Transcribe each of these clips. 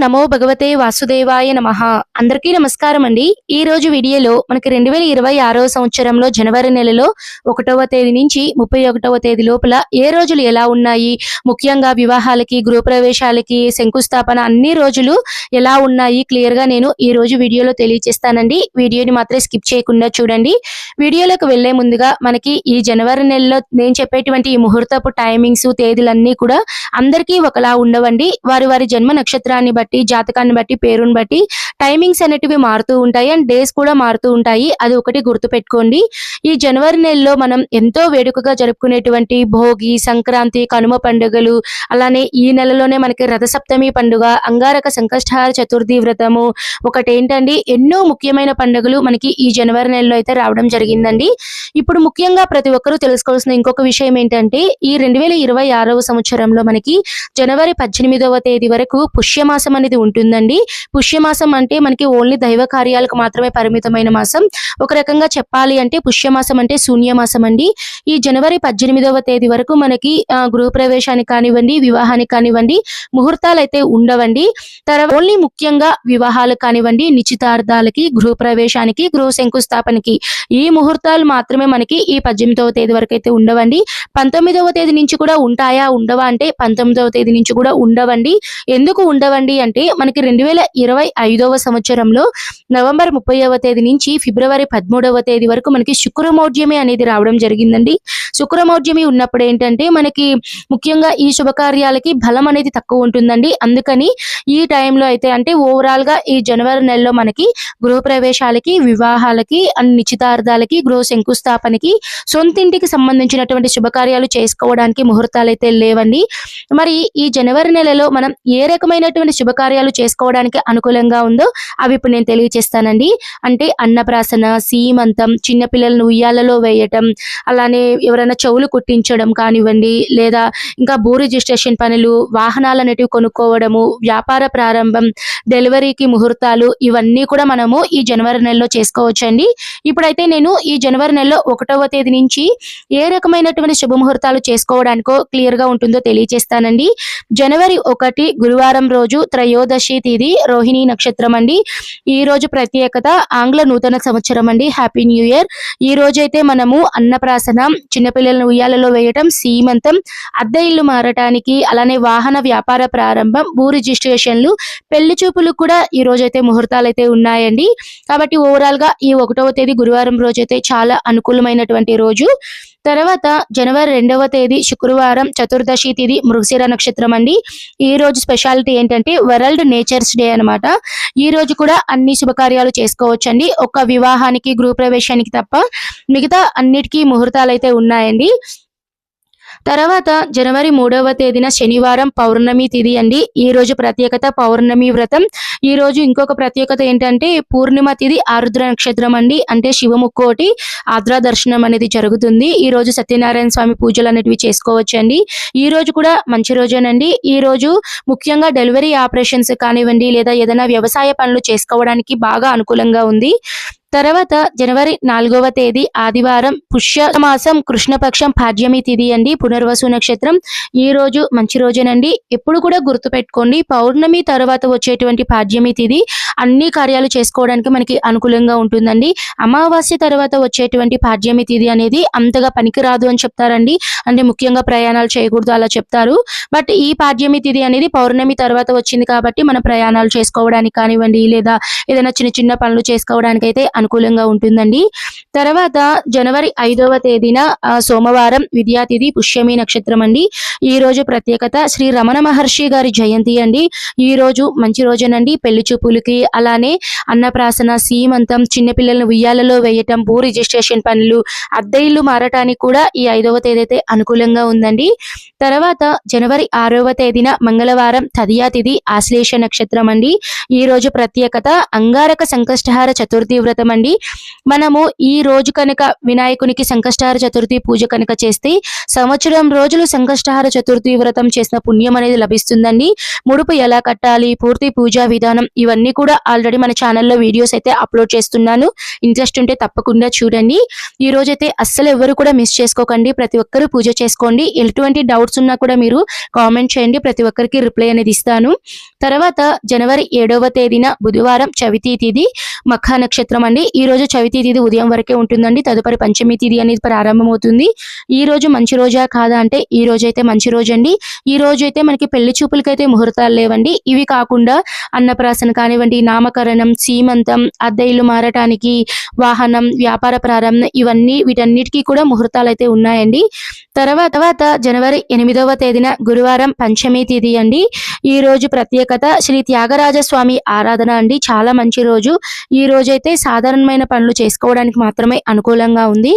నమో భగవతే వాసుదేవాయ నమః. అందరికీ నమస్కారం అండి. ఈ రోజు వీడియోలో మనకి 2026వ సంవత్సరంలో జనవరి నెలలో 1వ తేదీ నుంచి 31వ తేదీ లోపల ఏ రోజులు ఎలా ఉన్నాయి, ముఖ్యంగా వివాహాలకి, గృహప్రవేశాలకి, శంకుస్థాపన అన్ని రోజులు ఎలా ఉన్నాయి క్లియర్ గా నేను ఈ రోజు వీడియోలో తెలియజేస్తానండి. వీడియోని మాత్రం స్కిప్ చేయకుండా చూడండి. వీడియోలోకి వెళ్లే ముందుగా మనకి ఈ జనవరి నెలలో నేను చెప్పేటువంటి ఈ ముహూర్తపు టైమింగ్స్, తేదీలన్నీ కూడా అందరికీ ఒకలా ఉండవండి. వారి వారి జన్మ నక్షత్రాన్ని బట్టి, జాతకాన్ని బట్టి, పేరుని బట్టి టైమింగ్స్ అనేటివి మారుతూ ఉంటాయి అండ్ డేస్ కూడా మారుతూ ఉంటాయి. అది ఒకటి గుర్తు పెట్టుకోండి. ఈ జనవరి నెలలో మనం ఎంతో వేడుకగా జరుపుకునేటువంటి భోగి, సంక్రాంతి, కనుమ పండుగలు, అలానే ఈ నెలలోనే మనకి రథసప్తమి పండుగ, అంగారక సంకష్టహార చతుర్థి వ్రతము, ఒకటేంటండి ఎన్నో ముఖ్యమైన పండుగలు మనకి ఈ జనవరి నెలలో అయితే రావడం జరిగిందండి. ఇప్పుడు ముఖ్యంగా ప్రతి ఒక్కరూ తెలుసుకోవాల్సిన ఇంకొక విషయం ఏంటంటే, ఈ 2026వ సంవత్సరంలో మనకి జనవరి 18వ తేదీ వరకు పుష్యమాసం అనేది ఉంటుందండి. పుష్యమాసం అంటే మనకి ఓన్లీ దైవ కార్యాలకు మాత్రమే పరిమితమైన మాసం. ఒక రకంగా చెప్పాలి అంటే పుష్యమాసం అంటే శూన్యమాసం అండి. ఈ జనవరి 18వ తేదీ వరకు మనకి గృహప్రవేశానికి కానివ్వండి, వివాహానికి కానివ్వండి ముహూర్తాలు అయితే ఉండవండి. తర్వాత ఓన్లీ ముఖ్యంగా వివాహాలు కానివ్వండి, నిశ్చితార్థాలకి, గృహప్రవేశానికి, గృహ శంకుస్థాపనకి ఈ ముహూర్తాలు మాత్రమే మనకి ఈ 18వ తేదీ వరకు అయితే ఉండవండి. 19వ తేదీ నుంచి కూడా ఉంటాయా, ఉండవా అంటే 19వ తేదీ నుంచి కూడా ఉండవండి. ఎందుకు ఉండవండి అంటే మనకి 2025వ సంవత్సరంలో నవంబర్ 30వ తేదీ నుంచి ఫిబ్రవరి 13వ తేదీ వరకు మనకి శుక్రమౌఢ్యమి అనేది రావడం జరిగిందండి. శుక్రమౌఢ్యమి ఉన్నప్పుడు ఏంటంటే మనకి ముఖ్యంగా ఈ శుభకార్యాలకి బలం అనేది తక్కువ ఉంటుందండి. అందుకని ఈ టైంలో అయితే అంటే ఓవరాల్ గా ఈ జనవరి నెలలో మనకి గృహప్రవేశాలకి, వివాహాలకి, నిశ్చితార్థాలకి, గృహ శంకుస్థాపనకి, సొంతింటికి సంబంధించినటువంటి శుభకార్యాలు చేసుకోవడానికి ముహూర్తాలు అయితే లేవండి. మరి ఈ జనవరి నెలలో మనం ఏ రకమైనటువంటి శుభకార్యాలు చేసుకోవడానికి అనుకూలంగా ఉందో అవి ఇప్పుడు నేను తెలియజేస్తానండి. అంటే అన్నప్రాసన, సీమంతం, చిన్నపిల్లలను ఉయ్యాలలో వేయటం, అలానే ఎవరైనా చెవులు కుట్టించడం కానివ్వండి, లేదా ఇంకా భూ రిజిస్ట్రేషన్ పనులు, వాహనాలు అనేటివి కొనుక్కోవడము, వ్యాపార ప్రారంభం, డెలివరీకి ముహూర్తాలు, ఇవన్నీ కూడా మనము ఈ జనవరి నెలలో చేసుకోవచ్చండి. ఇప్పుడైతే నేను ఈ జనవరి నెలలో 1వ తేదీ నుంచి ఏ రకమైనటువంటి శుభముహూర్తాలు చేసుకోవడానికో క్లియర్ గా ఉంటుందో తెలియజేస్తానండి. జనవరి 1 గురువారం రోజు త్రయోదశి తిథి, రోహిణి నక్షత్రం అండి. ఈ రోజు ప్రత్యేకత ఆంగ్ల నూతన సంవత్సరం అండి. Happy new year. ఈ రోజు అయితే మనము అన్నప్రాసన, చిన్నపిల్లలను ఉయ్యాలలో వేయటం, సీమంతం, అద్దె ఇల్లు మారటానికి, అలానే వాహన వ్యాపార ప్రారంభం, భూ రిజిస్ట్రేషన్లు, పెళ్లి చూపులు కూడా ఈ రోజు అయితే ముహూర్తాలు అయితే ఉన్నాయండి. కాబట్టి ఓవరాల్ గా ఈ 1వ తేదీ గురువారం రోజు అయితే చాలా అనుకూలమైనటువంటి రోజు. తర్వాత జనవరి 2వ తేదీ శుక్రవారం చతుర్దశి తిథి, మృగశిర నక్షత్రం అండి. ఈ రోజు స్పెషాలిటీ ఏంటంటే వరల్డ్ నేచర్స్ డే అన్నమాట. ఈ రోజు కూడా అన్ని శుభకార్యాలు చేసుకోవచ్చండి. ఒక వివాహానికి, గృహప్రవేశానికి తప్ప మిగతా అన్నిటికీ ముహూర్తాలు అయితే ఉన్నాయండి. తర్వాత జనవరి 3వ తేదీన శనివారం పౌర్ణమి తిథి అండి. ఈ రోజు ప్రత్యేకత పౌర్ణమి వ్రతం. ఈ రోజు ఇంకొక ప్రత్యేకత ఏంటంటే పూర్ణిమ తిథి, ఆరుద్ర నక్షత్రం అండి. అంటే శివముక్కోటి ఆద్ర దర్శనం అనేది జరుగుతుంది. ఈ రోజు సత్యనారాయణ స్వామి పూజలు అనేటివి చేసుకోవచ్చండి. ఈ రోజు కూడా మంచి రోజేనండి. ఈ రోజు ముఖ్యంగా డెలివరీ ఆపరేషన్స్ కానివ్వండి, లేదా ఏదైనా వ్యవసాయ పనులు చేసుకోవడానికి బాగా అనుకూలంగా ఉంది. తర్వాత జనవరి 4వ తేదీ ఆదివారం పుష్యమాసం కృష్ణపక్షం పాడ్యమి తిథి అండి. పునర్వసు నక్షత్రం. ఈ రోజు మంచి రోజేనండి. ఎప్పుడు కూడా గుర్తు పెట్టుకోండి, పౌర్ణమి తర్వాత వచ్చేటువంటి పాడ్యమి తిథి అన్ని కార్యాలు చేసుకోవడానికి మనకి అనుకూలంగా ఉంటుందండి. అమావాస్య తర్వాత వచ్చేటువంటి పాడ్యమి తిథి అనేది అంతగా పనికిరాదు అని చెప్తారండి. అంటే ముఖ్యంగా ప్రయాణాలు చేయకూడదు అలా చెప్తారు. బట్ ఈ పాడ్యమి తిథి అనేది పౌర్ణమి తర్వాత వచ్చింది కాబట్టి మన ప్రయాణాలు చేసుకోవడానికి కానివ్వండి, లేదా ఏదైనా చిన్న చిన్న పనులు చేసుకోవడానికి అయితే అనుకూలంగా ఉంటుందండి. తర్వాత జనవరి 5వ తేదీన సోమవారం విద్యా తిథి, పుష్యమి నక్షత్రం అండి. ఈ రోజు ప్రత్యేకత శ్రీ రమణ మహర్షి గారి జయంతి అండి. ఈ రోజు మంచి రోజేనండి. పెళ్లి చూపులకి, అలానే అన్నప్రాసన, సీమంతం, చిన్నపిల్లలను ఉయ్యాలలో వేయటం, భూ రిజిస్ట్రేషన్ పనులు, అద్దె ఇల్లు మారటానికి కూడా ఈ 5వ తేదీ అయితే అనుకూలంగా ఉందండి. తర్వాత జనవరి 6వ తేదీన మంగళవారం తదియా తిథి, ఆశ్లేష నక్షత్రం అండి. ఈ రోజు ప్రత్యేకత అంగారక సంకష్టహార చతుర్థి వ్రతం అండి. మనము ఈ రోజు కనుక వినాయకునికి సంకష్టహార చతుర్థి పూజ కనుక చేస్తే సంవత్సరం రోజులు సంకష్టహార చతుర్థి వ్రతం చేసిన పుణ్యం అనేది లభిస్తుందండి. ముడుపు ఎలా కట్టాలి, పూర్తి పూజా విధానం ఇవన్నీ కూడా ఆల్రెడీ మన ఛానల్లో వీడియోస్ అయితే అప్లోడ్ చేస్తున్నాను. ఇంట్రెస్ట్ ఉంటే తప్పకుండా చూడండి. ఈ రోజైతే అస్సలు ఎవరు కూడా మిస్ చేసుకోకండి. ప్రతి ఒక్కరూ పూజ చేసుకోండి. ఎటువంటి డౌట్స్ ఉన్నా కూడా మీరు కామెంట్ చేయండి. ప్రతి ఒక్కరికి రిప్లై అనేది ఇస్తాను. తర్వాత జనవరి 7వ తేదీన బుధవారం చవితి తిథి మఖ నక్షత్రం అండి. ఈ రోజు చవితి తిథి ఉదయం వరకే ఉంటుందండి. తదుపరి పంచమి తిథి అనేది ప్రారంభమవుతుంది. ఈ రోజు మంచి రోజా కాదా అంటే ఈ రోజు అయితే మంచి రోజు అండి. ఈ రోజు అయితే మనకి పెళ్లి చూపులకైతే ముహూర్తాలు లేవండి. ఇవి కాకుండా అన్నప్రాసన కానివ్వండి, నామకరణం, సీమంతం, అద్దె ఇల్లు మారటానికి, వాహనం, వ్యాపార ప్రారంభం ఇవన్నీ వీటన్నిటికీ కూడా ముహూర్తాలు అయితే ఉన్నాయండి. తర్వాత జనవరి 8వ తేదీన గురువారం పంచమి తిథి అండి. ఈ రోజు ప్రత్యేకత శ్రీ త్యాగరాజ స్వామి ఆరాధన అండి. చాలా మంచి రోజు. ఈ రోజైతే సాధారణమైన పనులు చేసుకోవడానికి మాత్రమే అనుకూలంగా ఉంది.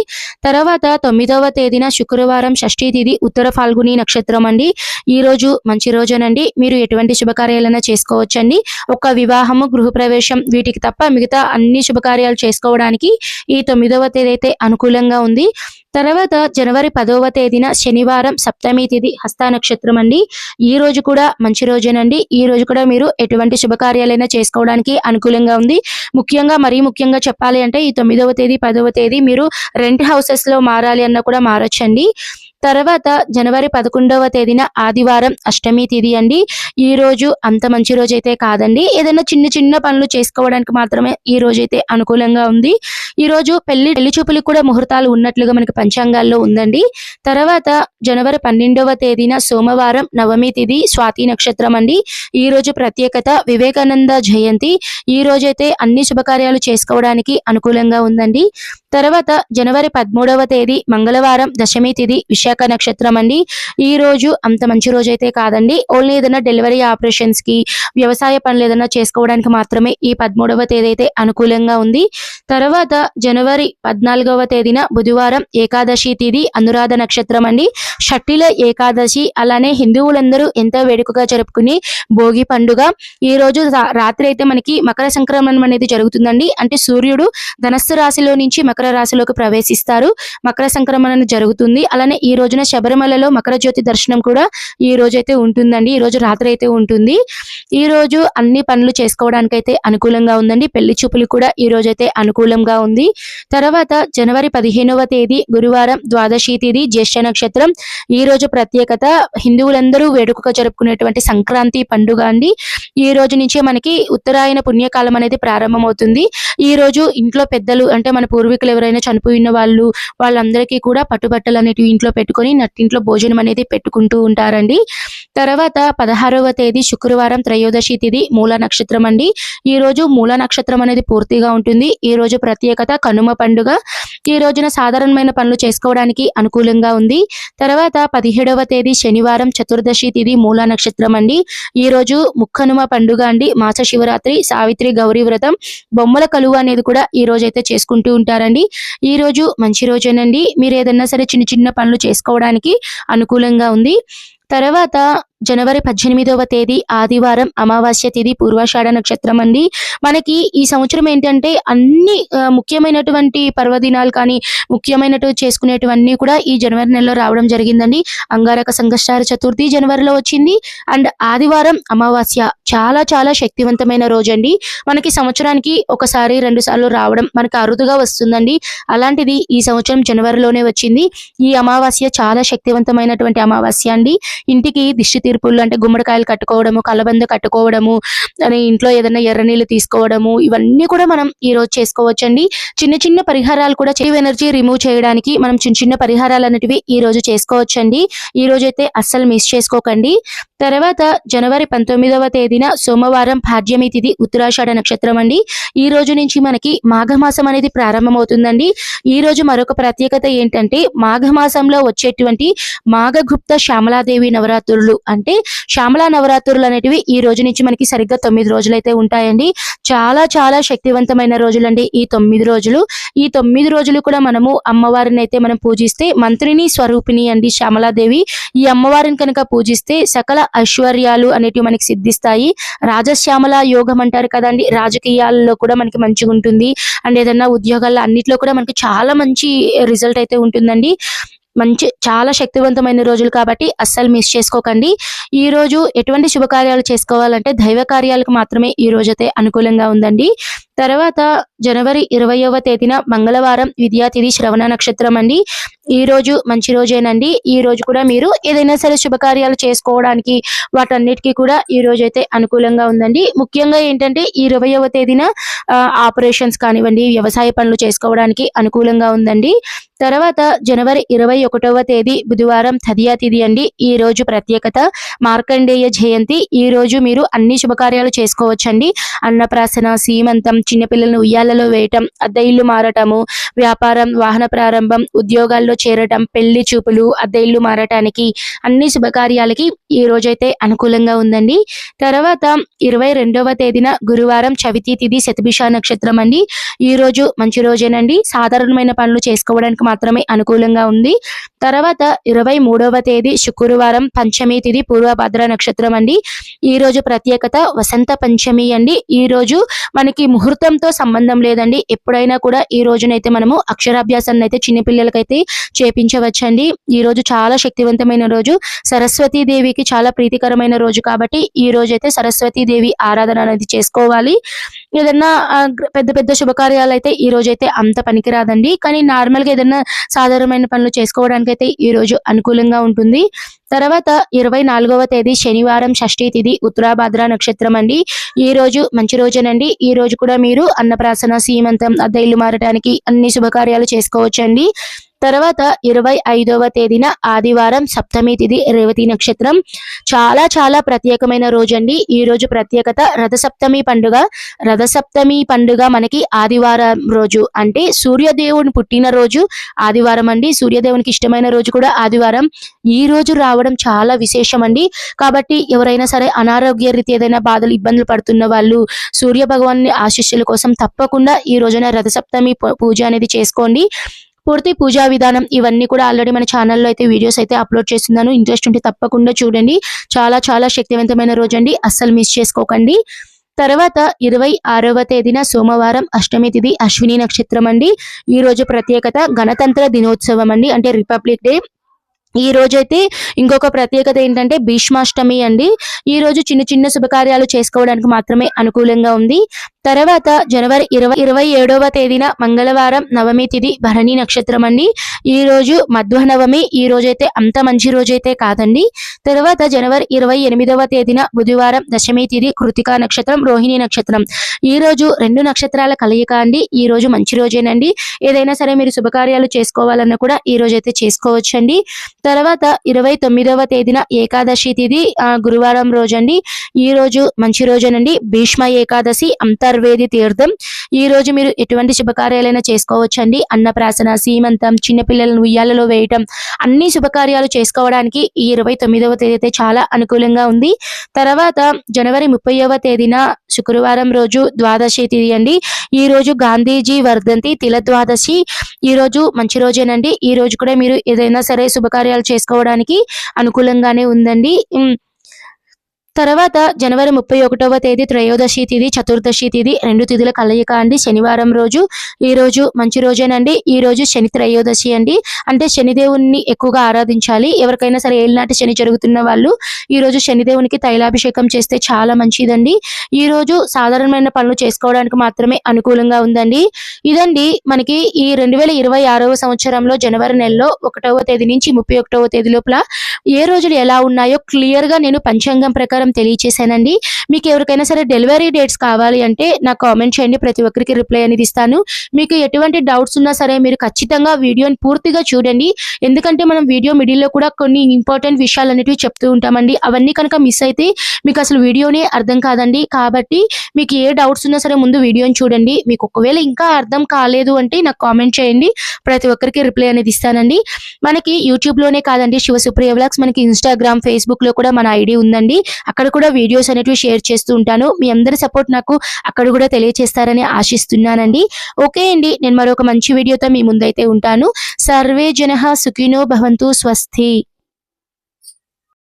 తర్వాత 9వ తేదీన శుక్రవారం షష్ఠీ తిథి ఉత్తర ఫాల్గుని నక్షత్రం అండి. ఈ రోజు మంచి రోజునండి. మీరు ఎటువంటి శుభకార్యాలైనా చేసుకోవచ్చండి. ఒక వివాహము, గృహప్రవేశం వీటికి తప్ప మిగతా అన్ని శుభకార్యాలు చేసుకోవడానికి ఈ 9వ తేదీ అయితే అనుకూలంగా ఉంది. తర్వాత జనవరి 10వ తేదీన శనివారం సప్తమి తిథి హస్త నక్షత్రం అండి. ఈ రోజు కూడా మంచి రోజేనండి. ఈ రోజు కూడా మీరు ఎటువంటి శుభకార్యాలైనా చేసుకోవడానికి అనుకూలంగా ఉంది. మరీ ముఖ్యంగా చెప్పాలి అంటే ఈ 9వ తేదీ 10వ తేదీ మీరు రెంట్ హౌసెస్ లో మారాలి అన్న కూడా మారొచ్చండి. తర్వాత జనవరి 11వ తేదీన ఆదివారం అష్టమి తిథి అండి. ఈ రోజు అంత మంచి రోజు అయితే కాదండి. ఏదైనా చిన్న పనులు చేసుకోవడానికి మాత్రమే ఈ రోజు అయితే అనుకూలంగా ఉంది. ఈ రోజు పెళ్లి చూపులకు కూడా ముహూర్తాలు ఉన్నట్లుగా మనకి పంచాంగాల్లో ఉందండి. తర్వాత జనవరి 12వ తేదీన సోమవారం నవమి తిథి స్వాతి నక్షత్రం అండి. ఈ రోజు ప్రత్యేకత వివేకానంద జయంతి. ఈ రోజైతే అన్ని శుభకార్యాలు చేసుకోవడానికి అనుకూలంగా ఉందండి. తర్వాత జనవరి 13వ తేదీ మంగళవారం దశమి తిథి విశాఖ నక్షత్రం అండి. ఈ రోజు అంత మంచి రోజు అయితే కాదండి. ఓన్లీ ఏదైనా డెలివరీ ఆపరేషన్స్ కి, వ్యవసాయ పనులు ఏదైనా చేసుకోవడానికి మాత్రమే ఈ 13వ తేదీ అయితే అనుకూలంగా ఉంది. తర్వాత జనవరి 14వ తేదీన బుధవారం ఏకాదశి తిథి అనురాధ నక్షత్రం అండి. షట్టిల ఏకాదశి. అలానే హిందువులందరూ ఎంతో వేడుకగా జరుపుకుని భోగి పండుగ. ఈ రోజు రాత్రి అయితే మనకి మకర సంక్రమణం అనేది జరుగుతుందండి. అంటే సూర్యుడు ధనస్సు రాశిలో నుంచి మకర రాశిలోకి ప్రవేశిస్తారు. మకర సంక్రమణం జరుగుతుంది. అలానే ఈ రోజున శబరిమలలో మకర జ్యోతి దర్శనం కూడా ఈ రోజు అయితే ఉంటుందండి. ఈ రోజు రాత్రి అయితే ఉంటుంది. ఈ రోజు అన్ని పనులు చేసుకోవడానికైతే అనుకూలంగా ఉందండి. పెళ్లి చూపులు కూడా ఈ రోజు అయితే అనుకూలంగా ఉంది. తర్వాత జనవరి 15వ తేదీ గురువారం ద్వాదశి తిథి జ్యేష్ఠ నక్షత్రం. ఈ రోజు ప్రత్యేకత హిందువులందరూ వేడుకగా జరుపుకునేటువంటి సంక్రాంతి పండుగ అండి. ఈ రోజు నుంచే మనకి ఉత్తరాయణ పుణ్యకాలం అనేది ప్రారంభమవుతుంది. ఈ రోజు ఇంట్లో పెద్దలు అంటే మన పూర్వీకులు ఎవరైనా చనిపోయిన వాళ్ళందరికీ కూడా పట్టుబట్టలు అనేటివి ఇంట్లో పెట్టుకొని నట్టింట్లో భోజనం అనేది పెట్టుకుంటూ ఉంటారండి. తర్వాత 16వ తేదీ శుక్రవారం త్రయోదశి తిథి మూల నక్షత్రం అండి. ఈ రోజు మూల నక్షత్రం అనేది పూర్తిగా ఉంటుంది. ఈ రోజు ప్రత్యేకత కనుమ పండుగ. ఈ రోజున సాధారణమైన పనులు చేసుకోవడానికి అనుకూలంగా ఉంది. తర్వాత 17వ తేదీ శనివారం చతుర్దశి తిథి మూల నక్షత్రం అండి. ఈ రోజు ముక్కనుమ పండుగ అండి. మాస శివరాత్రి, సావిత్రి, గౌరీ వ్రతం, బొమ్మల కలువ అనేది కూడా ఈ రోజు అయితే చేసుకుంటూ ఉంటారండి. ఈ రోజు మంచి రోజేనండి. మీరు ఏదన్నా సరే చిన్న పనులు చేసుకోవడానికి అనుకూలంగా ఉంది. తర్వాత జనవరి 18వ తేదీ ఆదివారం అమావాస్య తిథి పూర్వాషాఢ నక్షత్రం అండి. మనకి ఈ సంవత్సరం ఏంటంటే అన్ని ముఖ్యమైనటువంటి పర్వదినాలు కానీ ముఖ్యమైనటు చేసుకునేటివన్నీ కూడా ఈ జనవరి నెలలో రావడం జరిగిందండి. అంగారక సంకష్టహార చతుర్థి జనవరిలో వచ్చింది. అండ్ ఆదివారం అమావాస్య చాలా శక్తివంతమైన రోజు అండి. మనకి సంవత్సరానికి ఒకసారి 2 సార్లు రావడం మనకి అరుదుగా వస్తుందండి. అలాంటిది ఈ సంవత్సరం జనవరిలోనే వచ్చింది. ఈ అమావాస్య చాలా శక్తివంతమైనటువంటి అమావాస్య అండి. ఇంటికి దిష్టి తీర్పులు అంటే గుమ్మడికాయలు కట్టుకోవడము, కలబంద కట్టుకోవడము, అని ఇంట్లో ఏదైనా ఎర్ర నీళ్ళు తీసుకోవడము ఇవన్నీ కూడా మనం ఈ రోజు చేసుకోవచ్చండి. చిన్న పరిహారాలు కూడా ఎనర్జీ రిమూవ్ చేయడానికి మనం చిన్న పరిహారాలు అనేటివి ఈ రోజు చేసుకోవచ్చండి. ఈ రోజు అయితే అస్సలు మిస్ చేసుకోకండి. తర్వాత జనవరి 19వ తేదీన సోమవారం భాగ్యమి తిథి ఉత్తరాషాఢ నక్షత్రం అండి. ఈ రోజు నుంచి మనకి మాఘమాసం అనేది ప్రారంభమవుతుందండి. ఈ రోజు మరొక ప్రత్యేకత ఏంటంటే మాఘమాసంలో వచ్చేటువంటి మాఘగుప్త శ్యామలాదేవి నవరాత్రులు అంటే శ్యామలా నవరాత్రులు అనేటివి ఈ రోజు నుంచి మనకి సరిగ్గా 9 రోజులైతే ఉంటాయండి. చాలా చాలా శక్తివంతమైన రోజులండి ఈ 9 రోజులు. ఈ 9 రోజులు కూడా మనము అమ్మవారిని అయితే మనం పూజిస్తే మంత్రిని స్వరూపిణి అండి శ్యామలాదేవి. ఈ అమ్మవారిని కనుక పూజిస్తే సకల ఐశ్వర్యాలు అనేటివి మనకి సిద్ధిస్తాయి. రాజశ్యామల యోగం అంటారు కదండి, రాజకీయాల్లో కూడా మనకి మంచిగా ఉంటుంది అండ్ ఏదన్నా ఉద్యోగాల్లో అన్నిట్లో కూడా మనకి చాలా మంచి రిజల్ట్ అయితే ఉంటుందండి. చాలా శక్తివంతమైన రోజులు కాబట్టి అస్సలు మిస్ చేసుకోకండి. ఈ రోజు ఎటువంటి శుభకార్యాలు చేసుకోవాలంటే దైవ కార్యాలకు మాత్రమే ఈ రోజైతే అనుకూలంగా ఉందండి. తర్వాత జనవరి 20వ తేదీన మంగళవారం విద్యా తిథి శ్రవణ నక్షత్రం అండి. ఈ రోజు మంచి రోజేనండి. ఈ రోజు కూడా మీరు ఏదైనా సరే శుభకార్యాలు చేసుకోవడానికి వాటన్నిటికీ కూడా ఈ రోజు అయితే అనుకూలంగా ఉందండి. ముఖ్యంగా ఏంటంటే ఈ 20వ తేదీన ఆపరేషన్స్ కానివ్వండి, వ్యవసాయ పనులు చేసుకోవడానికి అనుకూలంగా ఉందండి. తర్వాత జనవరి 21వ తేదీ బుధవారం తదియా తిథి అండి. ఈ రోజు ప్రత్యేకత మార్కండేయ జయంతి. ఈ రోజు మీరు అన్ని శుభకార్యాలు చేసుకోవచ్చండి. అన్నప్రాసన, సీమంతం, చిన్నపిల్లలను ఉయ్యాలలో వేయటం, అద్దె ఇల్లు మారటము, వ్యాపారం, వాహన ప్రారంభం, ఉద్యోగాల్లో చేరటం, పెళ్లి చూపులు, అద్దె ఇల్లు మారటానికి అన్ని శుభకార్యాలకి ఈ రోజైతే అనుకూలంగా ఉందండి. తర్వాత 22వ తేదీన గురువారం చవితి తిథి శతభిష నక్షత్రం అండి. ఈ రోజు మంచి రోజేనండి. సాధారణమైన పనులు చేసుకోవడానికి మాత్రమే అనుకూలంగా ఉంది. తర్వాత 23వ తేదీ శుక్రవారం పంచమి తిథి పూర్వభద్ర నక్షత్రం అండి. ఈ రోజు ప్రత్యేకత వసంత పంచమి అండి. ఈ రోజు మనకి ముహూర్తంతో సంబంధం లేదండి. ఎప్పుడైనా కూడా ఈ రోజునైతే మనము అక్షరాభ్యాసాన్ని అయితే చిన్నపిల్లలకైతే చేపించవచ్చండి. ఈ రోజు చాలా శక్తివంతమైన రోజు. సరస్వతీ దేవికి చాలా ప్రీతికరమైన రోజు కాబట్టి ఈ రోజైతే సరస్వతీ దేవి ఆరాధన అనేది చేసుకోవాలి. ఏదన్నా పెద్ద పెద్ద శుభకార్యాలు అయితే ఈ రోజైతే అంత పనికిరాదండి. కానీ నార్మల్గా ఏదన్నా సాధారణమైన పనులు చేసుకోవడానికి అయితే ఈ రోజు అనుకూలంగా ఉంటుంది. తర్వాత 24వ తేదీ శనివారం షష్ఠీ తిథి ఉత్తరాభాద్ర నక్షత్రం అండి. ఈ రోజు మంచి రోజేనండి. ఈ రోజు కూడా మీరు అన్నప్రాసన, సీమంతం, అద్దె ఇల్లు మారటానికి అన్ని శుభకార్యాలు చేసుకోవచ్చండి. తర్వాత 25వ తేదీన ఆదివారం సప్తమి తిథి రేవతి నక్షత్రం. చాలా చాలా ప్రత్యేకమైన రోజు అండి. ఈ రోజు ప్రత్యేకత రథసప్తమి పండుగ. రథసప్తమి పండుగ మనకి ఆదివారం రోజు, అంటే సూర్యదేవుని పుట్టిన రోజు ఆదివారం అండి. సూర్యదేవునికి ఇష్టమైన రోజు కూడా ఆదివారం. ఈ రోజు రావడం చాలా విశేషం అండి. కాబట్టి ఎవరైనా సరే అనారోగ్య రీతి ఏదైనా బాధలు, ఇబ్బందులు పడుతున్న వాళ్ళు సూర్య భగవాన్ ఆశీస్సుల కోసం తప్పకుండా ఈ రోజున రథసప్తమి పూజ అనేది చేసుకోండి. పూర్తి పూజా విధానం ఇవన్నీ కూడా ఆల్రెడీ మన ఛానల్లో అయితే వీడియోస్ అయితే అప్లోడ్ చేస్తున్నాను. ఇంట్రెస్ట్ ఉంటే తప్పకుండా చూడండి. చాలా చాలా శక్తివంతమైన రోజు అండి. అస్సలు మిస్ చేసుకోకండి. తర్వాత 26వ తేదీన సోమవారం అష్టమి తిథి అశ్విని నక్షత్రం అండి. ఈ రోజు ప్రత్యేకత గణతంత్ర దినోత్సవం అండి, అంటే రిపబ్లిక్ డే. ఈ రోజైతే ఇంకొక ప్రత్యేకత ఏంటంటే భీష్మాష్టమి అండి. ఈ రోజు చిన్న చిన్న శుభకార్యాలు చేసుకోవడానికి మాత్రమే అనుకూలంగా ఉంది. తర్వాత జనవరి 27వ తేదీన మంగళవారం నవమి తిథి భరణి నక్షత్రం అండి. ఈ రోజు మధ్వ నవమి. ఈ రోజైతే అంత మంచి రోజైతే కాదండి. తర్వాత జనవరి 28వ తేదీన బుధవారం దశమి తిథి కృతికా నక్షత్రం, రోహిణి నక్షత్రం. ఈ రోజు 2 నక్షత్రాల కలయిక అండి. ఈ రోజు మంచి రోజేనండి. ఏదైనా సరే మీరు శుభకార్యాలు చేసుకోవాలన్నా కూడా ఈ రోజైతే చేసుకోవచ్చండి. తర్వాత 29వ తేదీన ఏకాదశి తిథి గురువారం రోజండి. ఈ రోజు మంచి రోజేనండి. భీష్మ ఏకాదశి, అంతర్వేది తీర్థం. ఈ రోజు మీరు ఎటువంటి శుభకార్యాలైనా చేసుకోవచ్చండి. అన్నప్రాసన, సీమంతం, చిన్నపిల్లలను ఉయ్యాలలో వేయటం, అన్ని శుభకార్యాలు చేసుకోవడానికి ఈ 29వ తేదీ అయితే చాలా అనుకూలంగా ఉంది. తర్వాత జనవరి 30వ తేదీన శుక్రవారం రోజు ద్వాదశి తిథి అండి. ఈ రోజు గాంధీజీ వర్ధంతి, తిల ద్వాదశి. ఈ రోజు మంచి రోజేనండి. ఈ రోజు కూడా మీరు ఏదైనా సరే శుభకార్యాలు చేసుకోవడానికి అనుకూలంగానే ఉందండి. తర్వాత జనవరి 31వ తేదీ త్రయోదశి తిథి, చతుర్దశి తిథి, 2 తిథుల కలయిక అండి. శనివారం రోజు. ఈ రోజు మంచి రోజేనండి. ఈ రోజు శని త్రయోదశి అండి, అంటే శనిదేవుని ఎక్కువగా ఆరాధించాలి. ఎవరికైనా సరే ఏలినాటి శని జరుగుతున్న వాళ్ళు ఈ రోజు శనిదేవునికి తైలాభిషేకం చేస్తే చాలా మంచిదండి. ఈ రోజు సాధారణమైన పనులు చేసుకోవడానికి మాత్రమే అనుకూలంగా ఉందండి. ఇదండి మనకి ఈ 2026వ సంవత్సరంలో జనవరి నెలలో 1వ తేదీ నుంచి 31వ తేదీ లోపల ఏ రోజులు ఎలా ఉన్నాయో క్లియర్ గా నేను పంచాంగం ప్రకారం సమాచారం తెలియచేశానండి. మీకు ఎవరికైనా సరే డెలివరీ డేట్స్ కావాలి అంటే నాకు కామెంట్ చేయండి, ప్రతి ఒక్కరికి రిప్లై అనేది ఇస్తాను. మీకు ఎటువంటి డౌట్స్ ఉన్నా సరే మీరు ఖచ్చితంగా వీడియోని పూర్తిగా చూడండి. ఎందుకంటే మనం వీడియో మిడిల్లో కూడా కొన్ని ఇంపార్టెంట్ విషయాలు అనేటివి చెప్తూ ఉంటామండి. అవన్నీ కనుక మిస్ అయితే మీకు అసలు వీడియోనే అర్థం కాదండి. కాబట్టి మీకు ఏ డౌట్స్ ఉన్నా సరే ముందు వీడియోని చూడండి. మీకు ఒకవేళ ఇంకా అర్థం కాలేదు అంటే నాకు కామెంట్ చేయండి, ప్రతి ఒక్కరికి రిప్లై అనేది ఇస్తానండి. మనకి యూట్యూబ్లోనే కాదండి శివసుప్రియ వ్లాగ్స్, మనకి ఇన్స్టాగ్రామ్, ఫేస్బుక్లో కూడా మన ఐడి ఉందండి. అక్కడ కూడా వీడియోస్ అనేటివి షేర్ చేస్తూ ఉంటాను. మీ అందరి సపోర్ట్ నాకు అక్కడ కూడా తెలియచేస్తారని ఆశిస్తున్నానండి. ఓకే అండి, నేను మరొక మంచి వీడియోతో మీ ముందైతే ఉంటాను. సర్వే జనః సుఖినో భవంతు. స్వస్తి.